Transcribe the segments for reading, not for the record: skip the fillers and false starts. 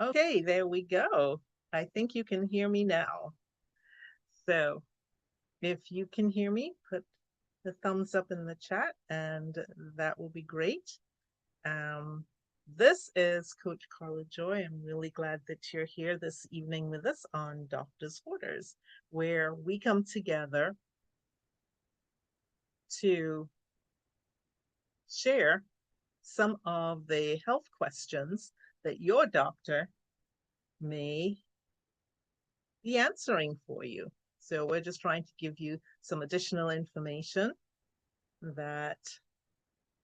Okay, there we go. I think you can hear me now. So if you can hear me, put the thumbs up in the chat and that will be great. Um, this is Coach Carla Joy. I'm really glad that you're here this evening with us on Doctor's Orders, where we come together to share some of the health questions that your doctor may be answering for you. So we're just trying to give you some additional information that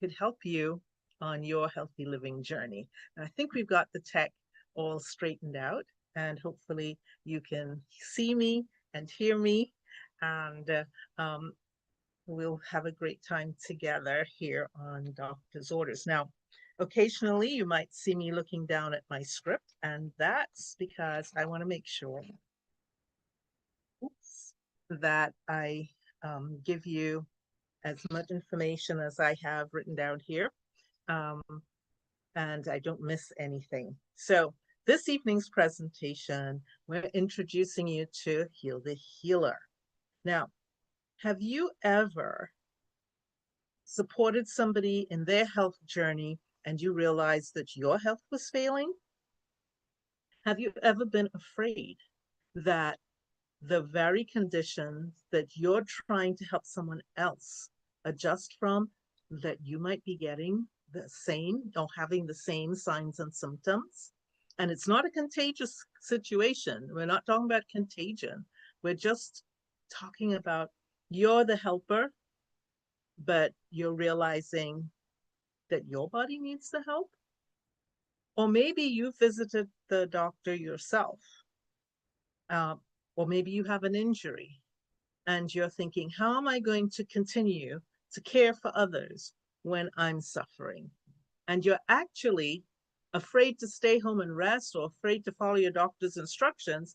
could help you on your healthy living journey. And I think we've got the tech all straightened out, and hopefully you can see me and hear me, and we'll have a great time together here on Doctor's Orders. Now, occasionally you might see me looking down at my script, and that's because I want to make sure that I give you as much information as I have written down here, um, and I don't miss anything. So this evening's presentation, we're introducing you to Heal the Healer. Now, have you ever supported somebody in their health journey and you realized that your health was failing? Have you ever been afraid that the very conditions that you're trying to help someone else adjust from, that you might be getting the same or having the same signs and symptoms? And it's not a contagious situation. We're not talking about contagion. We're just talking about you're the helper, but you're realizing that your body needs the help. Or maybe you visited the doctor yourself, uh, or maybe you have an injury and you're thinking, how am I going to continue to care for others when I'm suffering? And you're actually afraid to stay home and rest or afraid to follow your doctor's instructions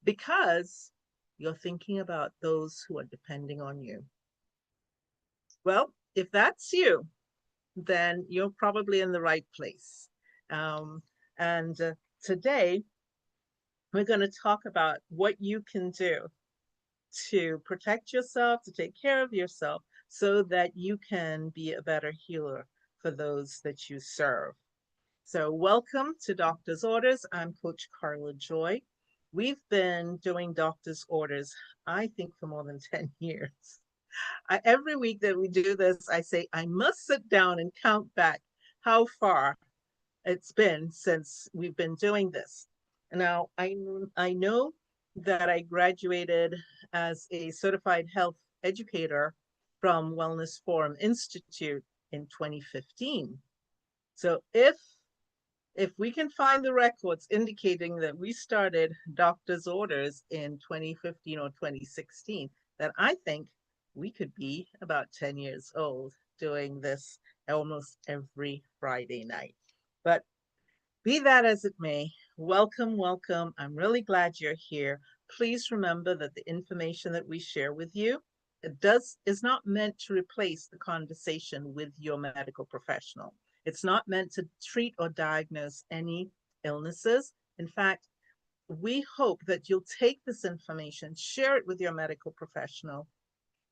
because you're thinking about those who are depending on you. Well, if that's you, then you're probably in the right place. Um, and today, we're going to talk about what you can do to protect yourself, to take care of yourself, so that you can be a better healer for those that you serve. So, welcome to Doctor's Orders. I'm Coach Carla Joy. We've been doing Doctor's Orders, I think, for more than 10 years. Every week that we do this, I say, I must sit down and count back how far it's been since we've been doing this. Now, I know that I graduated as a certified health educator from Wellness Forum Institute in 2015. So if we can find the records indicating that we started Doctor's Orders in 2015 or 2016, then I think we could be about 10 years old doing this almost every Friday night. But be that as it may, welcome, welcome. I'm really glad you're here. Please remember that the information that we share with you is not meant to replace the conversation with your medical professional. It's not meant to treat or diagnose any illnesses. In fact, we hope that you'll take this information, share it with your medical professional,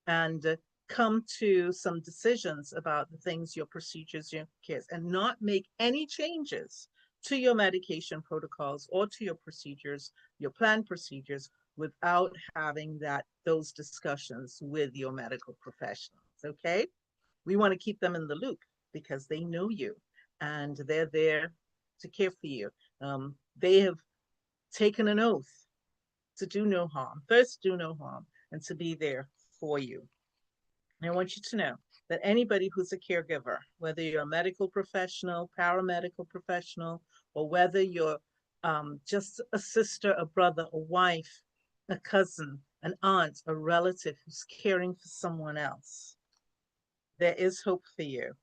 and come to some decisions about the things, your procedures, your cares, and not make any changes to your medication protocols or to your procedures, your planned procedures, without having those discussions with your medical professionals. Okay, we want to keep them in the loop because they know you and they're there to care for you. They have taken an oath to do no harm, first do no harm, and to be there for you. And I want you to know that anybody who's a caregiver, whether you're a medical professional, paramedical professional, or whether you're just a sister, a brother, a wife, a cousin, an aunt, a relative who's caring for someone else, there is hope for you.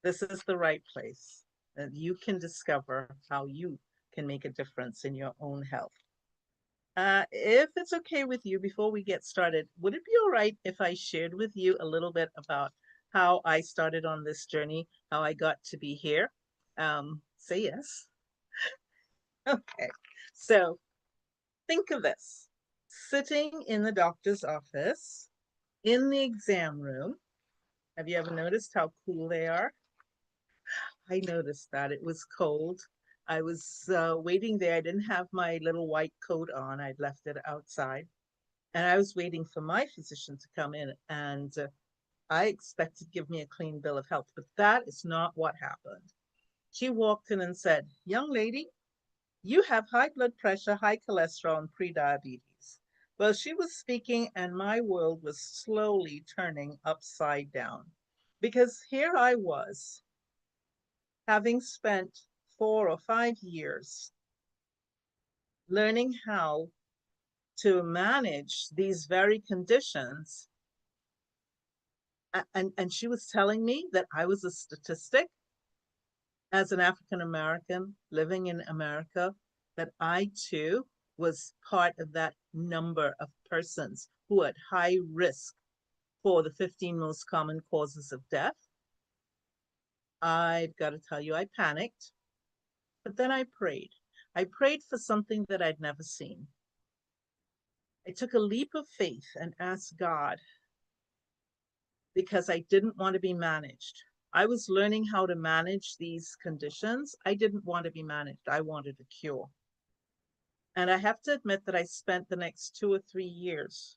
This is the right place that you can discover how you can make a difference in your own health. If it's okay with you, before we get started, would it be all right if I shared with you a little bit about how I started on this journey, how I got to be here? Say yes. Okay. So think of this, sitting in the doctor's office, in the exam room. Have you ever noticed how cool they are? I noticed that it was cold. I was waiting there. I didn't have my little white coat on. I'd left it outside. And I was waiting for my physician to come in. And I expected to give me a clean bill of health. But that is not what happened. She walked in and said, "Young lady, you have high blood pressure, high cholesterol, and prediabetes." Well, she was speaking, and my world was slowly turning upside down because here I was, having spent 4 or 5 years learning how to manage these very conditions. And she was telling me that I was a statistic as an African American living in America, that I too was part of that number of persons who had high risk for the 15 most common causes of death. I've got to tell you, I panicked, but then I prayed. I prayed for something that I'd never seen. I took a leap of faith and asked God because I didn't want to be managed. I was learning how to manage these conditions. I didn't want to be managed. I wanted a cure. And I have to admit that I spent the next 2 or 3 years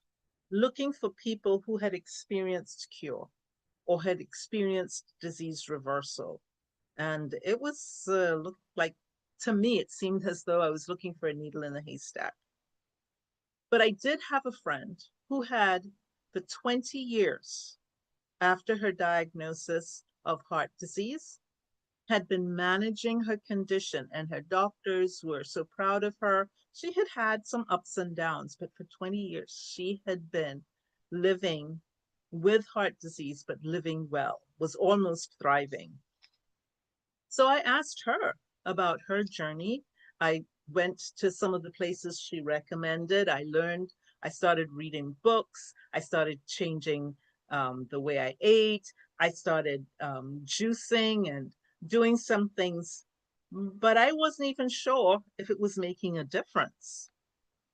looking for people who had experienced cure or had experienced disease reversal. And it was looked like, to me, it seemed as though I was looking for a needle in a haystack. But I did have a friend who had, for 20 years after her diagnosis of heart disease, had been managing her condition, and her doctors were so proud of her. She had had some ups and downs, but for 20 years, she had been living with heart disease, but living well, was almost thriving. So I asked her about her journey. I went to some of the places she recommended. I learned, I started reading books. I started changing the way I ate. I started juicing and doing some things, but I wasn't even sure if it was making a difference.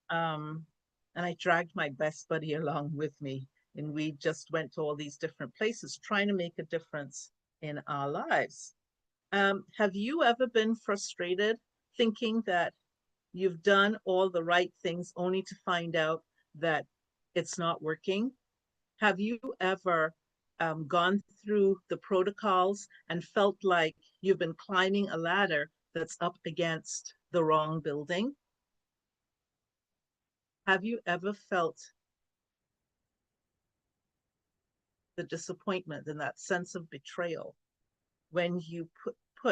Um, and I dragged my best buddy along with me, and we just went to all these different places trying to make a difference in our lives. Have you ever been frustrated thinking that you've done all the right things only to find out that it's not working? Have you ever gone through the protocols and felt like you've been climbing a ladder that's up against the wrong building? Have you ever felt the disappointment and that sense of betrayal when you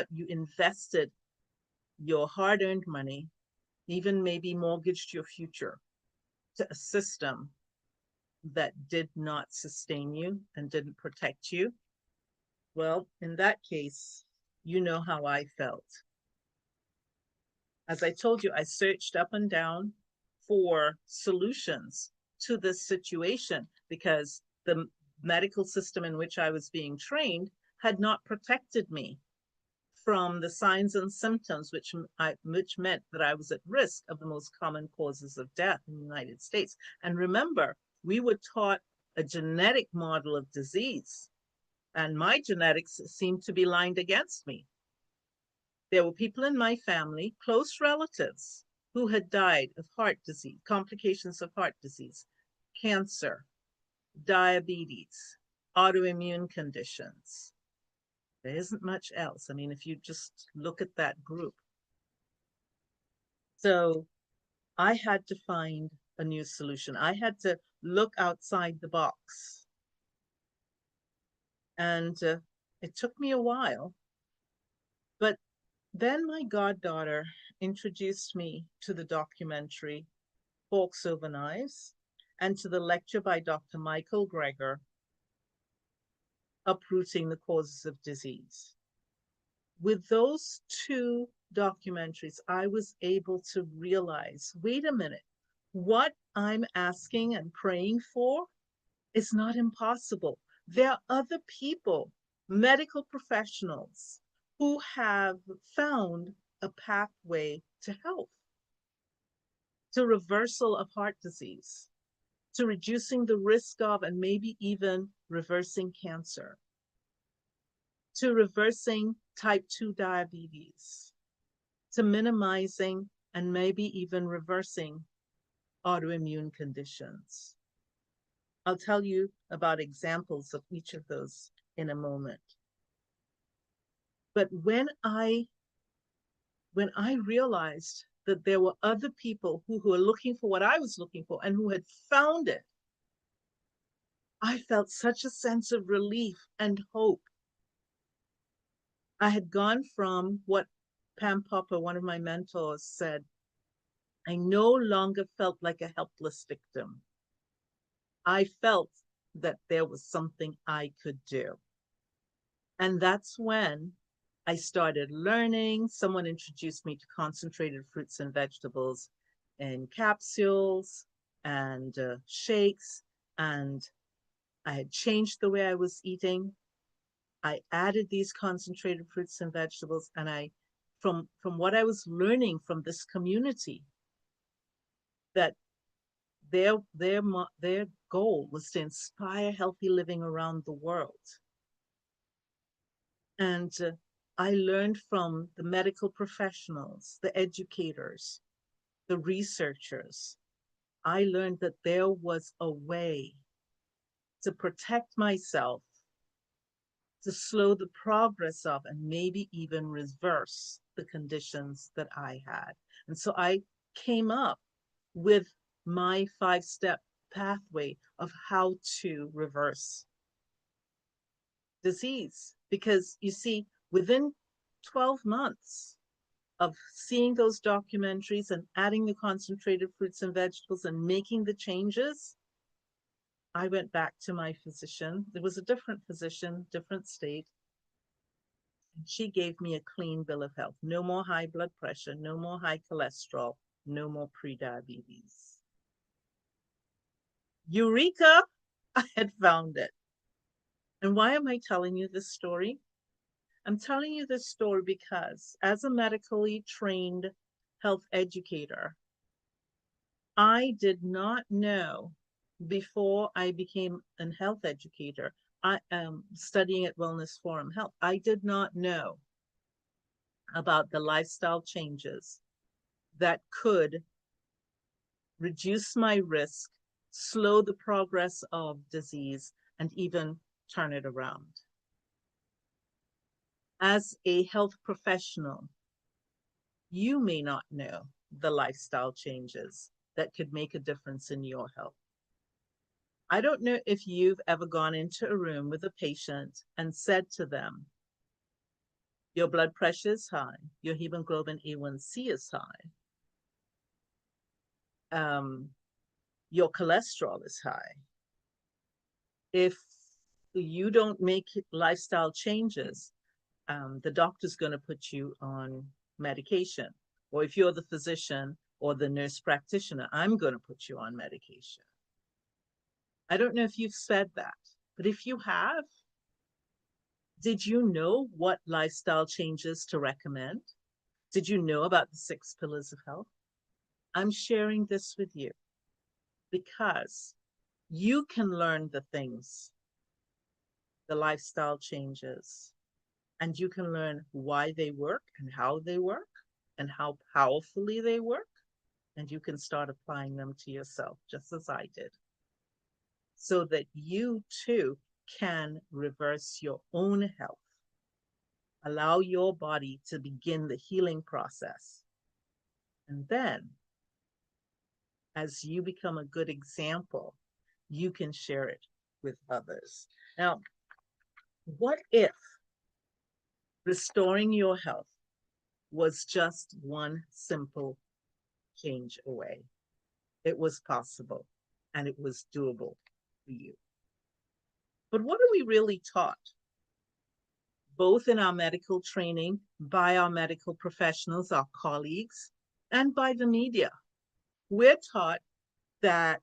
you invested your hard-earned money, even maybe mortgaged your future to a system that did not sustain you and didn't protect you? Well, in that case, you know how I felt. As I told you, I searched up and down for solutions to this situation because the medical system in which I was being trained had not protected me from the signs and symptoms, which meant that I was at risk of the most common causes of death in the United States. And remember, we were taught a genetic model of disease, and my genetics seemed to be lined against me. There were people in my family, close relatives, who had died of heart disease, complications of heart disease, cancer, diabetes, autoimmune conditions. There isn't much else. I mean, if you just look at that group. So I had to find a new solution. I had to look outside the box. And it took me a while, but then my goddaughter introduced me to the documentary Forks Over Knives and to the lecture by Dr. Michael Greger, Uprooting the Causes of Disease. With those two documentaries, I was able to realize, wait a minute, what I'm asking and praying for is not impossible. There are other people, medical professionals, who have found a pathway to health, to reversal of heart disease, to reducing the risk of and maybe even reversing cancer, to reversing type 2 diabetes, to minimizing and maybe even reversing autoimmune conditions. I'll tell you about examples of each of those in a moment. But when I realized that there were other people who were looking for what I was looking for and who had found it, I felt such a sense of relief and hope. I had gone from what Pam Popper, one of my mentors, said, I no longer felt like a helpless victim. I felt that there was something I could do. And that's when I started learning. Someone introduced me to concentrated fruits and vegetables in capsules and shakes. And I had changed the way I was eating. I added these concentrated fruits and vegetables, and from what I was learning from this community, that their goal was to inspire healthy living around the world. And I learned from the medical professionals, the educators, the researchers. I learned that there was a way to protect myself, to slow the progress of, and maybe even reverse the conditions that I had. And so I came up with my 5-step pathway of how to reverse disease. Because you see, within 12 months of seeing those documentaries and adding the concentrated fruits and vegetables and making the changes, I went back to my physician. There was a different physician, different state. And she gave me a clean bill of health. No more high blood pressure, no more high cholesterol, no more prediabetes. Eureka! I had found it. And why am I telling you this story? I'm telling you this story because as a medically trained health educator, I did not know before I became a health educator, I am studying at Wellness Forum Health. I did not know about the lifestyle changes that could reduce my risk, slow the progress of disease, and even turn it around. As a health professional, you may not know the lifestyle changes that could make a difference in your health. I don't know if you've ever gone into a room with a patient and said to them, your blood pressure is high, your hemoglobin A1C is high, your cholesterol is high. If you don't make lifestyle changes, the doctor's going to put you on medication. Or if you're the physician or the nurse practitioner, I'm going to put you on medication. I don't know if you've said that, but if you have, did you know what lifestyle changes to recommend? Did you know about the 6 pillars of health? I'm sharing this with you because you can learn the things, the lifestyle changes, and you can learn why they work and how powerfully they work, and you can start applying them to yourself, just as I did, so that you too can reverse your own health. Allow your body to begin the healing process. And then, as you become a good example, you can share it with others. Now, what if restoring your health was just one simple change away? It was possible and it was doable for you. But what are we really taught? Both in our medical training, by our medical professionals, our colleagues, and by the media. We're taught that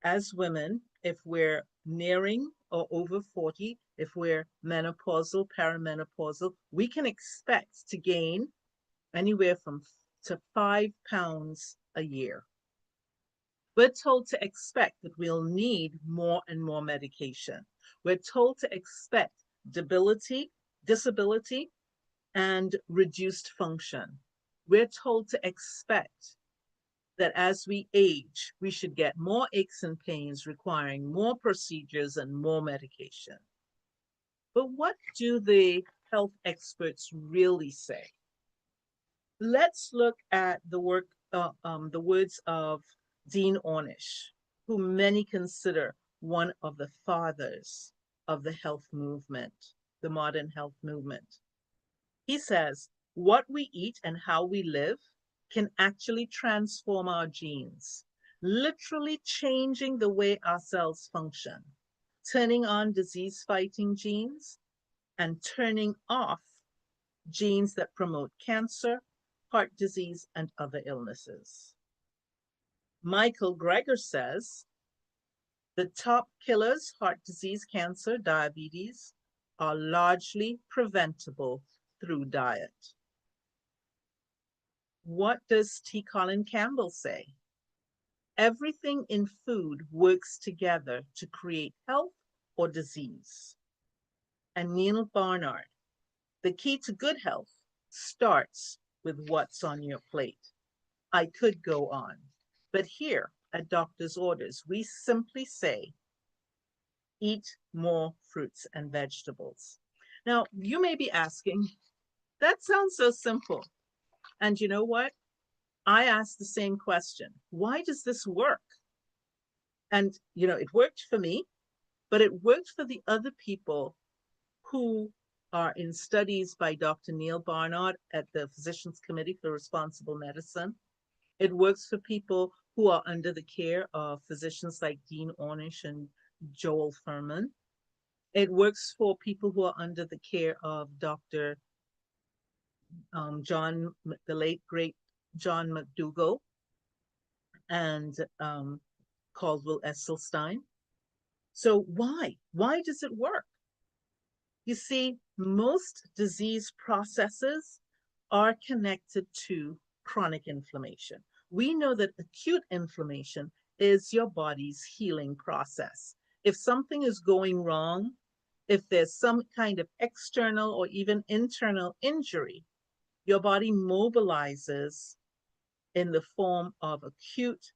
as women, if we're nearing or over 40, if we're menopausal, perimenopausal, we can expect to gain anywhere from to 5 pounds a year. We're told to expect that we'll need more and more medication. We're told to expect disability, and reduced function. We're told to expect that as we age, we should get more aches and pains requiring more procedures and more medication. But what do the health experts really say? Let's look at the words of Dean Ornish, who many consider one of the fathers of the health movement, the modern health movement. He says, what we eat and how we live can actually transform our genes, literally changing the way our cells function, turning on disease-fighting genes and turning off genes that promote cancer, heart disease, and other illnesses. Michael Greger says, the top killers, heart disease, cancer, diabetes, are largely preventable through diet. What does T. Colin Campbell say? Everything in food works together to create health or disease. And Neil Barnard, the key to good health starts with what's on your plate. I could go on, but here at Doctor's Orders, we simply say, eat more fruits and vegetables. Now, you may be asking, that sounds so simple. And you know what? I asked the same question. Why does this work? And, it worked for me, but it worked for the other people who are in studies by Dr. Neil Barnard at the Physicians Committee for Responsible Medicine. It works for people who are under the care of physicians like Dean Ornish and Joel Fuhrman. It works for people who are under the care of Dr. The late, great John McDougall and Caldwell Esselstyn. So why? Why does it work? You see, most disease processes are connected to chronic inflammation. We know that acute inflammation is your body's healing process. If something is going wrong, if there's some kind of external or even internal injury, your body mobilizes in the form of acute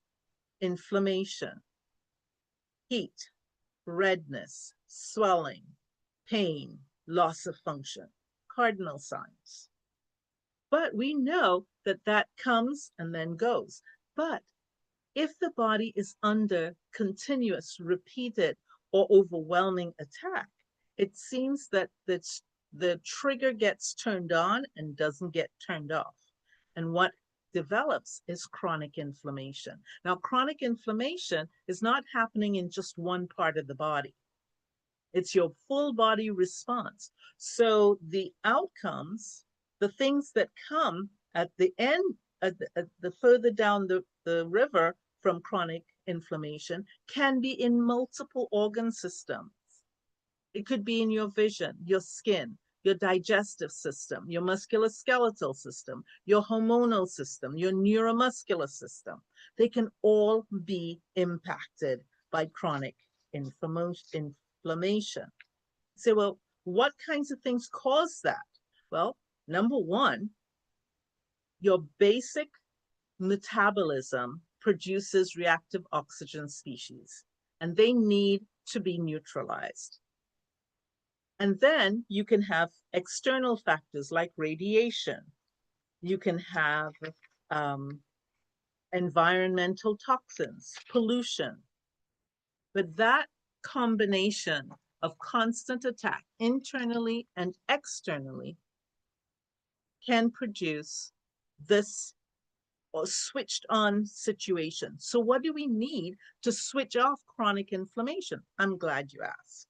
inflammation, heat, redness, swelling, pain, loss of function, cardinal signs. But we know that that comes and then goes. But if the body is under continuous, repeated, or overwhelming attack, it seems that the trigger gets turned on and doesn't get turned off. And what develops is chronic inflammation. Now, chronic inflammation is not happening in just one part of the body. It's your full body response. So the outcomes, the things that come at the end, at the further down the river from chronic inflammation, can be in multiple organ systems. It could be in your vision, your skin, your digestive system, your musculoskeletal system, your hormonal system, your neuromuscular system. They can all be impacted by chronic inflammation. So, well, what kinds of things cause that? Well, number one, your basic metabolism produces reactive oxygen species, and they need to be neutralized. And then you can have external factors like radiation. You can have environmental toxins, pollution. But that combination of constant attack internally and externally can produce this or switched on situation. So what do we need to switch off chronic inflammation? I'm glad you asked.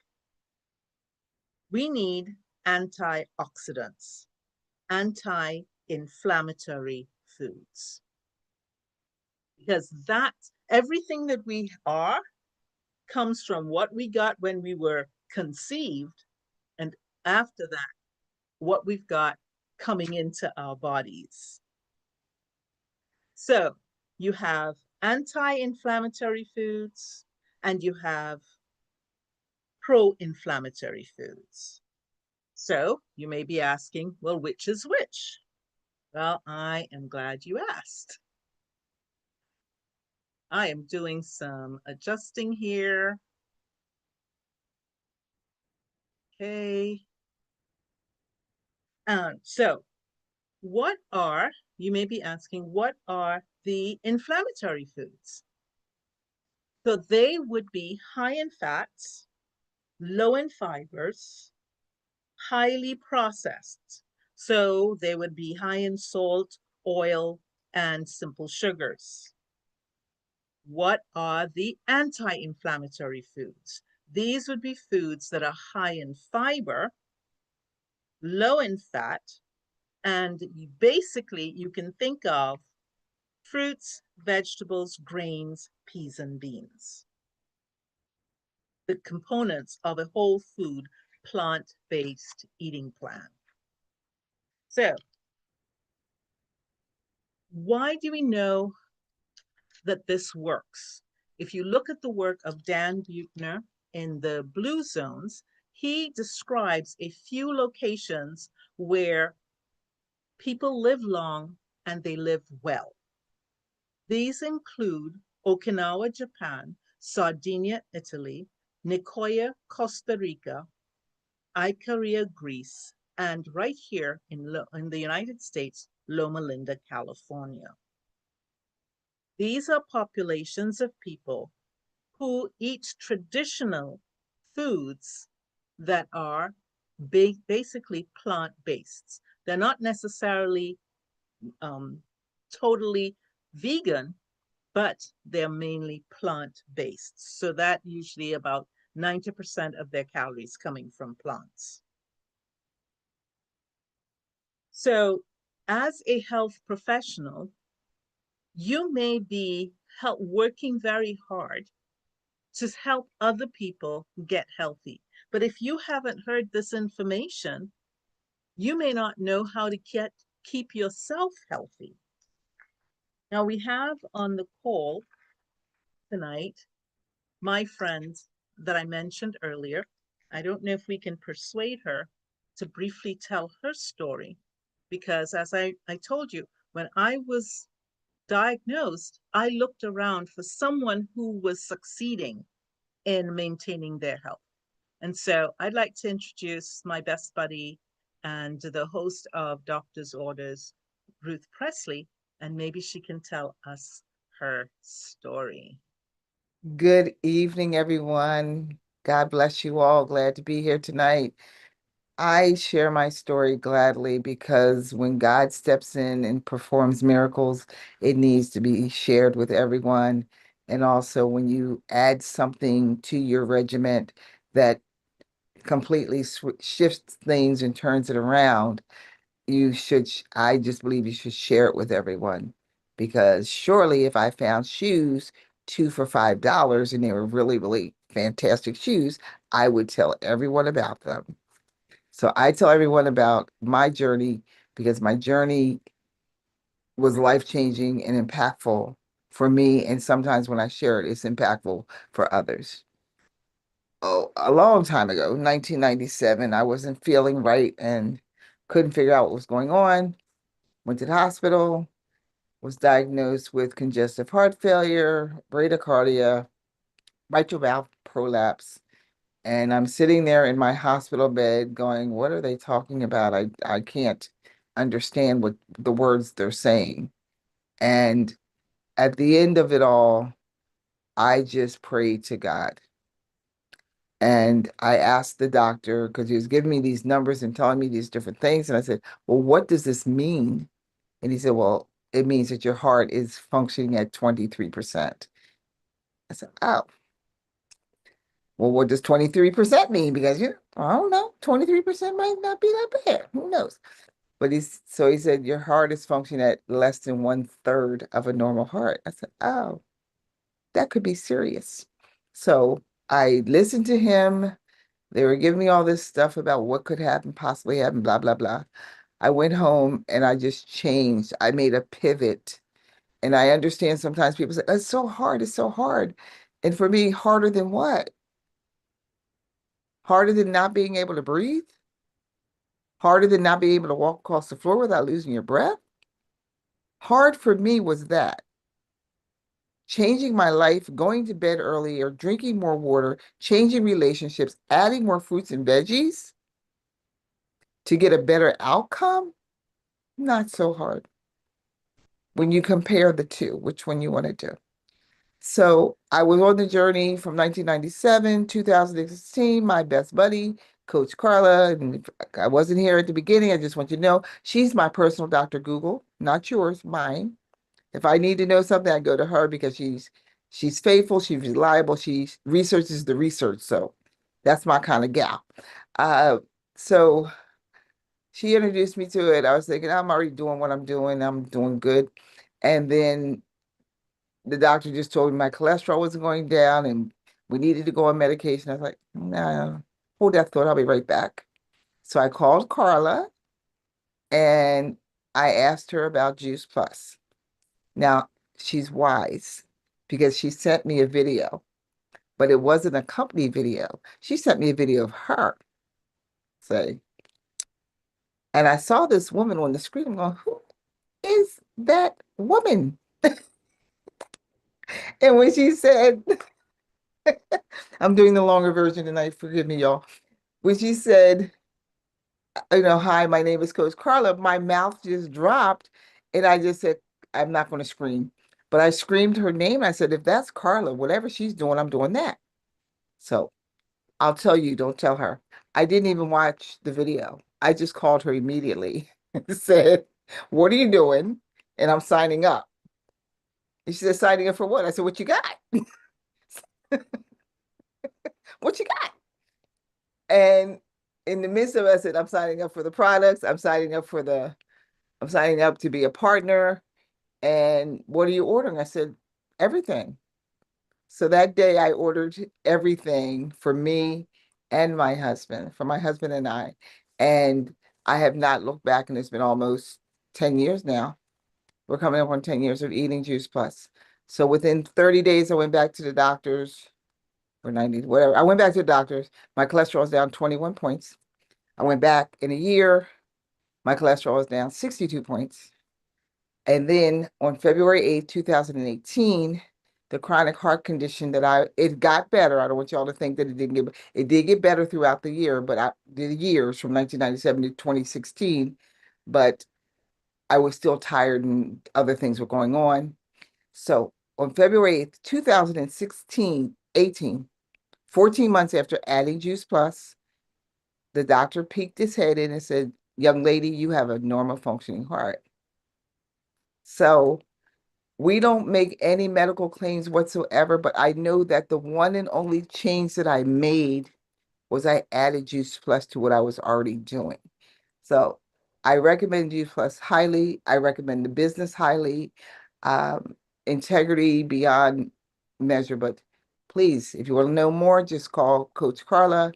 We need antioxidants, anti-inflammatory foods. Because everything that we are comes from what we got when we were conceived, and after that, what we've got coming into our bodies. So you have anti-inflammatory foods and you have pro-inflammatory foods. So you may be asking, well, which is which? Well, I am glad you asked. I am doing some adjusting here. Okay. So you may be asking, what are the inflammatory foods? So they would be high in fats, low in fibers, highly processed. So they would be high in salt, oil, and simple sugars. What are the anti-inflammatory foods? These would be foods that are high in fiber, low in fat, and basically you can think of fruits, vegetables, grains, peas, and beans. The components of a whole food, plant-based eating plan. So, why do we know that this works? If you look at the work of Dan Buettner in the Blue Zones, he describes a few locations where people live long and they live well. These include Okinawa, Japan, Sardinia, Italy, Nicoya, Costa Rica, Icaria, Greece, and right here in the United States, Loma Linda, California. These are populations of people who eat traditional foods that are basically plant-based. They're not necessarily totally vegan, but they're mainly plant-based. So that usually about 90% of their calories coming from plants. So as a health professional, you may be working very hard to help other people get healthy. But if you haven't heard this information, you may not know how to keep yourself healthy. Now we have on the call tonight my friend that I mentioned earlier. I don't know if we can persuade her to briefly tell her story, because as I told you, when I was diagnosed, I looked around for someone who was succeeding in maintaining their health. And so I'd like to introduce my best buddy and the host of Doctor's Orders, Ruth Presley, and maybe she can tell us her story. Good evening, everyone. God bless you all. Glad to be here tonight. I share my story gladly because when God steps in and performs miracles, it needs to be shared with everyone. And also, when you add something to your regiment that completely shifts things and turns it around, I just believe you should share it with everyone. Because surely if I found shoes two for $5 and they were really, really fantastic shoes, I would tell everyone about them. So I tell everyone about my journey because my journey was life-changing and impactful for me. And sometimes when I share it, it's impactful for others. Oh, a long time ago, 1997, I wasn't feeling right and couldn't figure out what was going on. Went to the hospital, was diagnosed with congestive heart failure, bradycardia, mitral valve prolapse. And I'm sitting there in my hospital bed going, what are they talking about? I can't understand what the words they're saying. And at the end of it all, I just prayed to God. And I asked the doctor, because he was giving me these numbers and telling me these different things. And I said, well, what does this mean? And he said, well, it means that your heart is functioning at 23%. I said, oh, well, what does 23% mean? Because, I don't know, 23% might not be that bad. Who knows? But he said, your heart is functioning at less than 1/3 of a normal heart. I said, oh, that could be serious. So I listened to him. They were giving me all this stuff about what could happen, possibly happen, blah, blah, blah. I went home and I just changed. I made a pivot. And I understand sometimes people say, it's so hard, it's so hard. And for me, harder than what? Harder than not being able to breathe? Harder than not being able to walk across the floor without losing your breath? Hard for me was that. Changing my life, going to bed earlier, drinking more water, changing relationships, adding more fruits and veggies to get a better outcome, not so hard. When you compare the two, which one you want to do. So I was on the journey from 1997, 2016, my best buddy, Coach Carla. And if I wasn't here at the beginning, I just want you to know she's my personal Dr. Google, not yours, mine. If I need to know something, I go to her because she's faithful, she's reliable, she researches the research. So that's my kind of gal. So she introduced me to it. I was thinking, I'm already doing what I'm doing. I'm doing good. And then the doctor just told me my cholesterol wasn't going down and we needed to go on medication. I was like, no, hold that thought. I'll be right back. So I called Carla and I asked her about Juice Plus. Now, she's wise because she sent me a video, but it wasn't a company video. She sent me a video of her. Say, and I saw this woman on the screen. I'm going, who is that woman? And when she said, I'm doing the longer version tonight, forgive me, y'all. When she said, hi, my name is Coach Carla, my mouth just dropped. And I just said, I'm not going to scream. But I screamed her name. I said, if that's Carla, whatever she's doing, I'm doing that. So I'll tell you, don't tell her. I didn't even watch the video. I just called her immediately and said, what are you doing? And I'm signing up. And she said, signing up for what? I said, what you got? What you got? And in the midst of it, I said, I'm signing up for the products. I'm signing up to be a partner. And what are you ordering? I said, everything. So that day I ordered everything for me and my husband, for my husband and I. And I have not looked back, and it's been almost 10 years now. We're coming up on 10 years of eating Juice Plus. So within 30 days, I went back to the doctors, or 90, whatever. I went back to the doctors. My cholesterol is down 21 points. I went back in a year. My cholesterol was down 62 points. And then on February 8th, 2018, the chronic heart condition it got better. I don't want y'all to think that it did get better throughout the year, but the years from 1997 to 2016, but I was still tired and other things were going on. So on February 8th, 2016, 18, 14 months after adding Juice Plus, the doctor peeked his head in and said, young lady, you have a normal functioning heart. So we don't make any medical claims whatsoever, but I know that the one and only change that I made was I added Juice Plus to what I was already doing. So I recommend Juice Plus highly. I recommend the business highly. Um, Integrity beyond measure. But please, if you want to know more, just call Coach Carla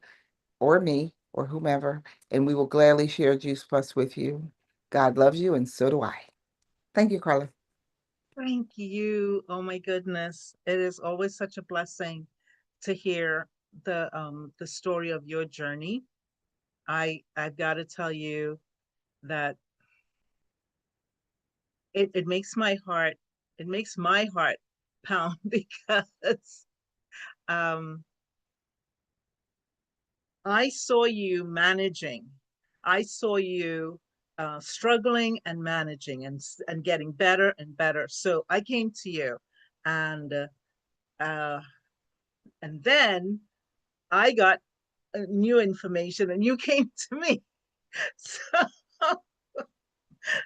or me or whomever, and we will gladly share Juice Plus with you. God loves you, and so do I. Thank you, Carla. Thank you. Oh my goodness. It is always such a blessing to hear the story of your journey. I've got to tell you that it makes my heart pound because um I saw you managing. I saw you struggling and managing and getting better and better. So I came to you, and uh, and then I got new information, and you came to me. So,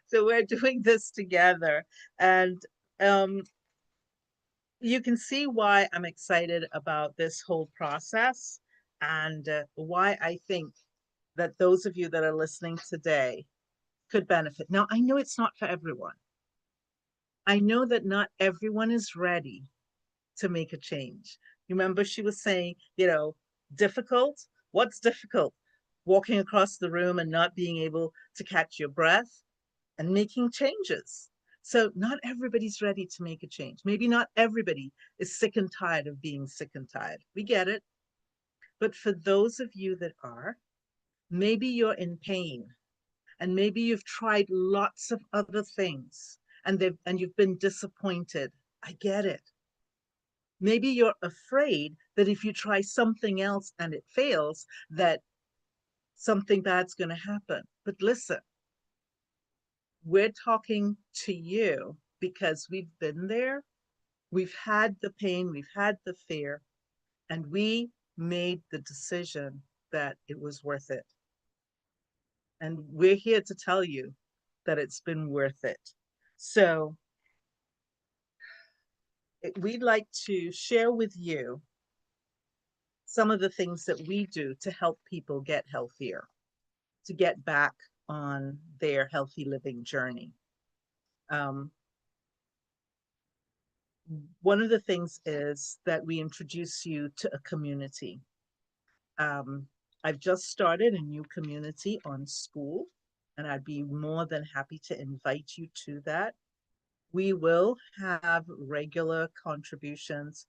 so we're doing this together, and um, you can see why I'm excited about this whole process, and why I think that those of you that are listening today could benefit. Now, I know it's not for everyone. I know that not everyone is ready to make a change. Remember, she was saying, difficult? What's difficult? walking across the room and not being able to catch your breath and making changes. So not everybody's ready to make a change. Maybe not everybody is sick and tired of being sick and tired. We get it. But for those of you that are, maybe you're in pain and maybe you've tried lots of other things and you've been disappointed. I get it. Maybe you're afraid that if you try something else and it fails, that something bad's going to happen. But listen, we're talking to you because we've been there. We've had the pain, we've had the fear, and we made the decision that it was worth it. And we're here to tell you that it's been worth it. So we'd like to share with you some of the things that we do to help people get healthier, to get back on their healthy living journey. Um, One of the things is that we introduce you to a community. Um, I've just started a new community on school, and I'd be more than happy to invite you to that. We will have regular contributions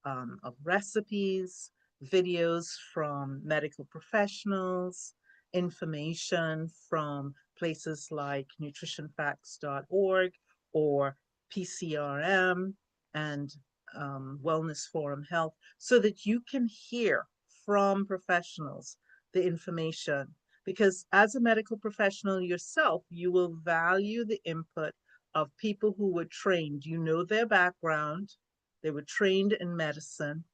of recipes, videos from medical professionals, information from places like nutritionfacts.org or PCRM and Wellness Forum Health, so that you can hear from professionals the information. Because as a medical professional yourself, you will value the input of people who were trained. You know their background, they were trained in medicine,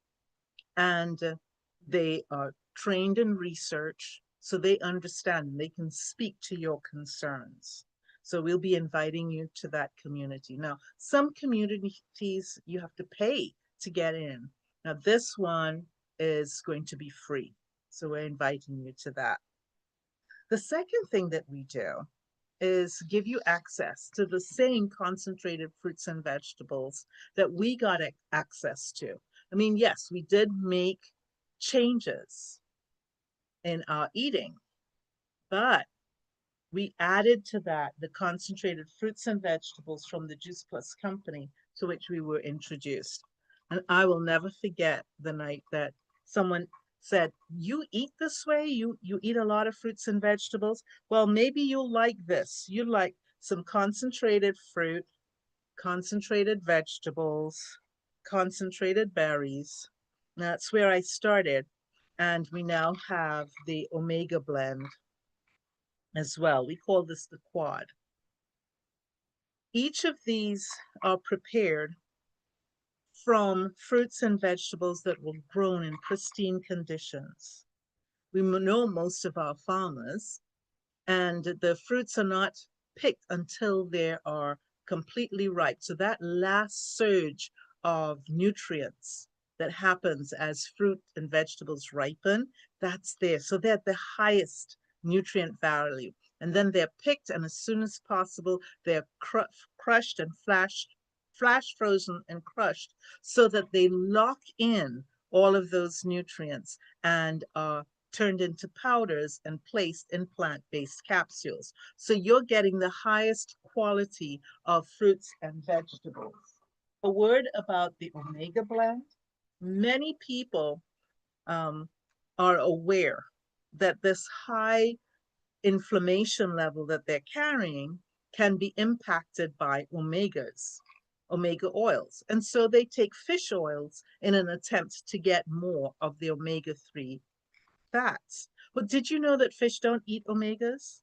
and they are trained in research, so they understand, they can speak to your concerns. So we'll be inviting you to that community. Now, some communities you have to pay to get in. Now, this one is going to be free. So we're inviting you to that. The second thing that we do is give you access to the same concentrated fruits and vegetables that we got access to. I mean, yes, we did make changes in our eating, but we added to that the concentrated fruits and vegetables from the Juice Plus company to which we were introduced. And I will never forget the night that someone said, "You eat this way? You eat a lot of fruits and vegetables? Well, maybe you'll like this. You like some concentrated fruit, concentrated vegetables, concentrated berries." That's where I started. And we now have the Omega blend as well. We call this the quad. Each of these are prepared from fruits and vegetables that were grown in pristine conditions. We know most of our farmers, and the fruits are not picked until they are completely ripe. So that last surge of nutrients that happens as fruit and vegetables ripen, that's there. So they're at the highest nutrient value. And then they're picked, and as soon as possible, they're crushed and flash frozen and crushed so that they lock in all of those nutrients and are turned into powders and placed in plant-based capsules. So you're getting the highest quality of fruits and vegetables. A word about the Omega blend. Many people um, are aware that this high inflammation level that they're carrying can be impacted by omega oils. And so they take fish oils in an attempt to get more of the omega-3 fats. But did you know that fish don't eat omegas?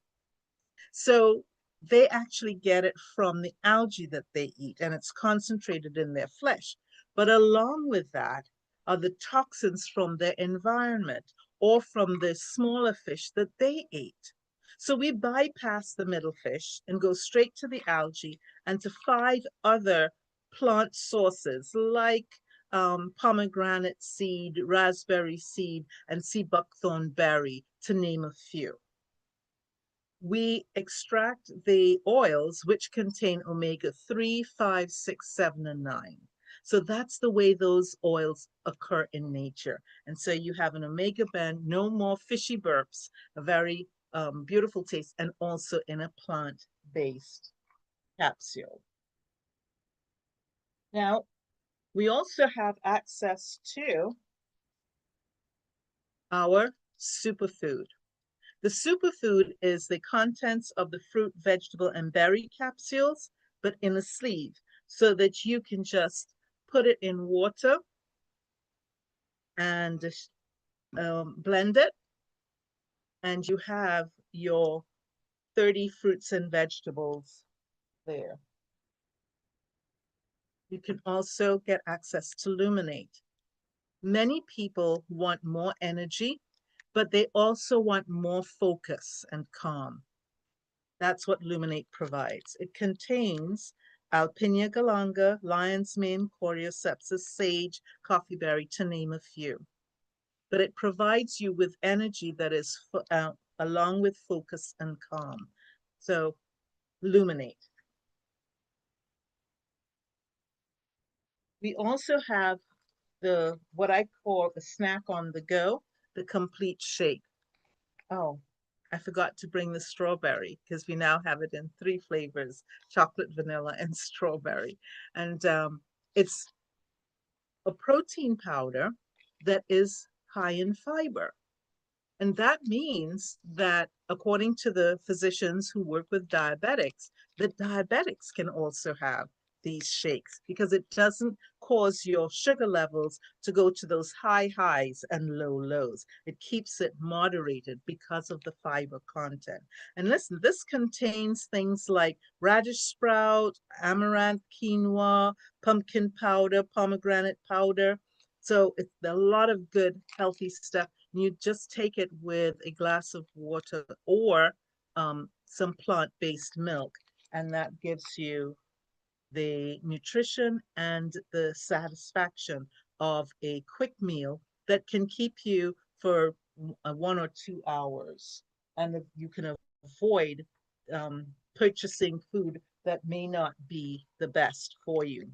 So they actually get it from the algae that they eat, and it's concentrated in their flesh. But along with that are the toxins from their environment or from the smaller fish that they ate. So we bypass the middle fish and go straight to the algae and to 5 other plant sources like pomegranate seed, raspberry seed, and sea buckthorn berry, to name a few. We extract the oils which contain omega 3, 5, 6, 7, and 9. So that's the way those oils occur in nature. And so you have an omega blend, no more fishy burps, a very beautiful taste, and also in a plant-based capsule. Now, we also have access to our superfood. The superfood is the contents of the fruit, vegetable, and berry capsules, but in a sleeve, so that you can just put it in water and blend it, and you have your 30 fruits and vegetables there. You can also get access to Luminate. Many people want more energy, but they also want more focus and calm. That's what Luminate provides. It contains Alpinia galanga, lion's mane, cordyceps, sage, coffeeberry, to name a few. But it provides you with energy that is along with focus and calm. So Luminate. We also have the what I call a snack on the go, the complete shake. Oh, I forgot to bring the strawberry because we now have it in 3 flavors: chocolate, vanilla, and strawberry. And it's a protein powder that is high in fiber. And that means that, according to the physicians who work with diabetics, that diabetics can also have these shakes because it doesn't cause your sugar levels to go to those high highs and low lows. It keeps it moderated because of the fiber content. And listen, this contains things like radish sprout, amaranth, quinoa, pumpkin powder, pomegranate powder. So it's a lot of good, healthy stuff. You just take it with a glass of water or some plant-based milk, and that gives you the nutrition and the satisfaction of a quick meal that can keep you for 1 or 2 hours. And you can avoid purchasing food that may not be the best for you.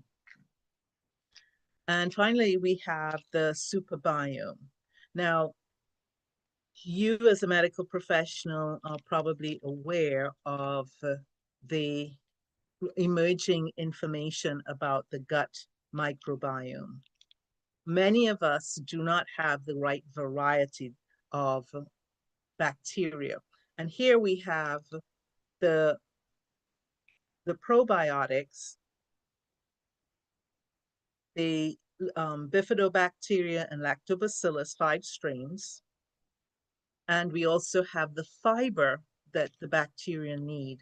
And finally, we have the super biome. Now, you as a medical professional are probably aware of the emerging information about the gut microbiome. Many of us do not have the right variety of bacteria. And here we have the, the probiotics, the bifidobacteria and lactobacillus, 5 strains. And we also have the fiber that the bacteria need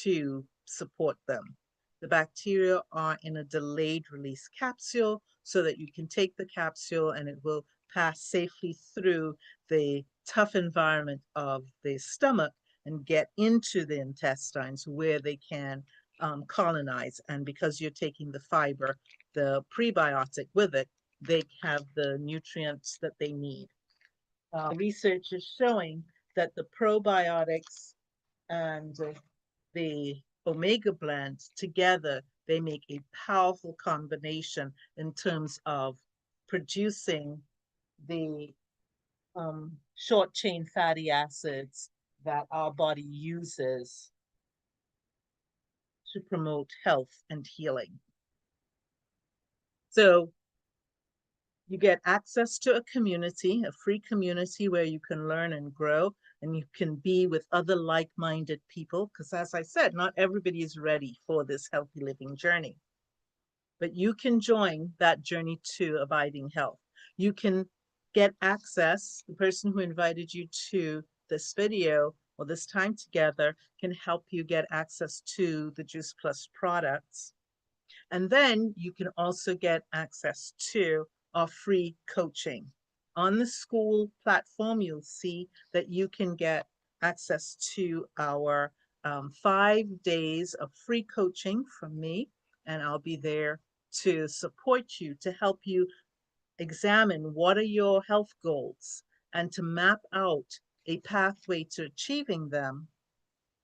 to support them. The bacteria are in a delayed release capsule so that you can take the capsule and it will pass safely through the tough environment of the stomach and get into the intestines where they can colonize. And because you're taking the fiber, the prebiotic with it, they have the nutrients that they need. Research is showing that the probiotics and the omega blend together, they make a powerful combination in terms of producing the short chain fatty acids that our body uses to promote health and healing. So you get access to a community, a free community where you can learn and grow, and you can be with other like-minded people. Because as I said, not everybody is ready for this healthy living journey. But you can join that journey to abiding health. You can get access. The person who invited you to this video or this time together can help you get access to the Juice Plus products. And then you can also get access to our free coaching. On the school platform, you'll see that you can get access to our 5 days of free coaching from me, and I'll be there to support you, to help you examine what are your health goals and to map out a pathway to achieving them,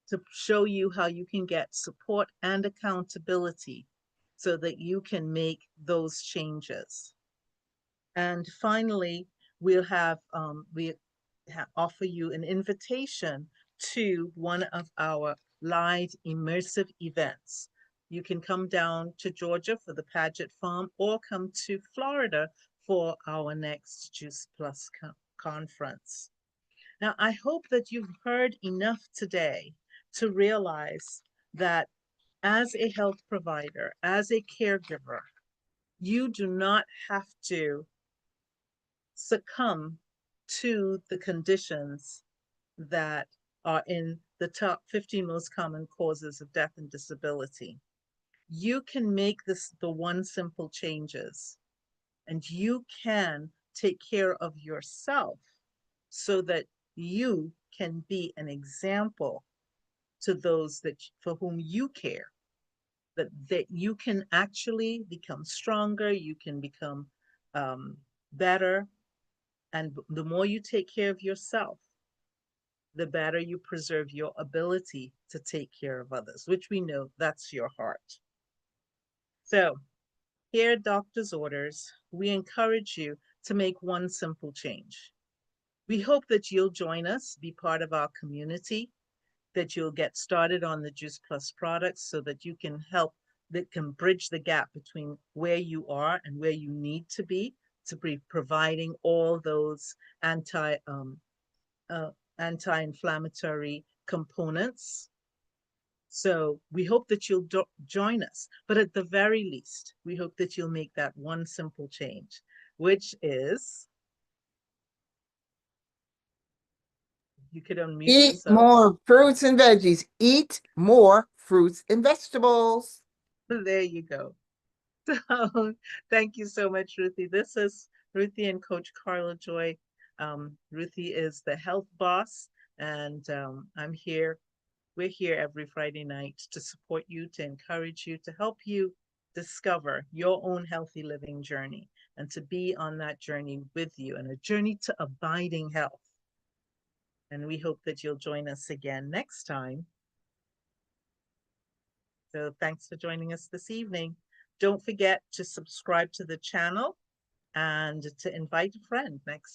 to show you how you can get support and accountability so that you can make those changes. And finally, we offer you an invitation to one of our live immersive events. You can come down to Georgia for the Paget Farm or come to Florida for our next Juice Plus conference. Now, I hope that you've heard enough today to realize that as a health provider, as a caregiver, you do not have to succumb to the conditions that are in the top 15 most common causes of death and disability. You can make this the one simple changes, and you can take care of yourself so that you can be an example to those that for whom you care, that you can actually become stronger, you can become better, and the more you take care of yourself, the better you preserve your ability to take care of others, which we know that's your heart. So, here at Doctor's Orders, we encourage you to make one simple change. We hope that you'll join us, be part of our community, that you'll get started on the Juice Plus products so that you can help, that can bridge the gap between where you are and where you need to be providing all those uh, anti-inflammatory components. So we hope that you'll join us. But at the very least, we hope that you'll make that one simple change, which is you could unmute Eat yourself. more fruits and veggies. Eat more fruits and vegetables. There you go. So thank you so much, Ruthie. This is Ruthie and Coach Carla Joy. Ruthie is the health boss, and I'm here. We're here every Friday night to support you, to encourage you, to help you discover your own healthy living journey and to be on that journey with you and a journey to abiding health. And we hope that you'll join us again next time. So thanks for joining us this evening. Don't forget to subscribe to the channel and to invite a friend next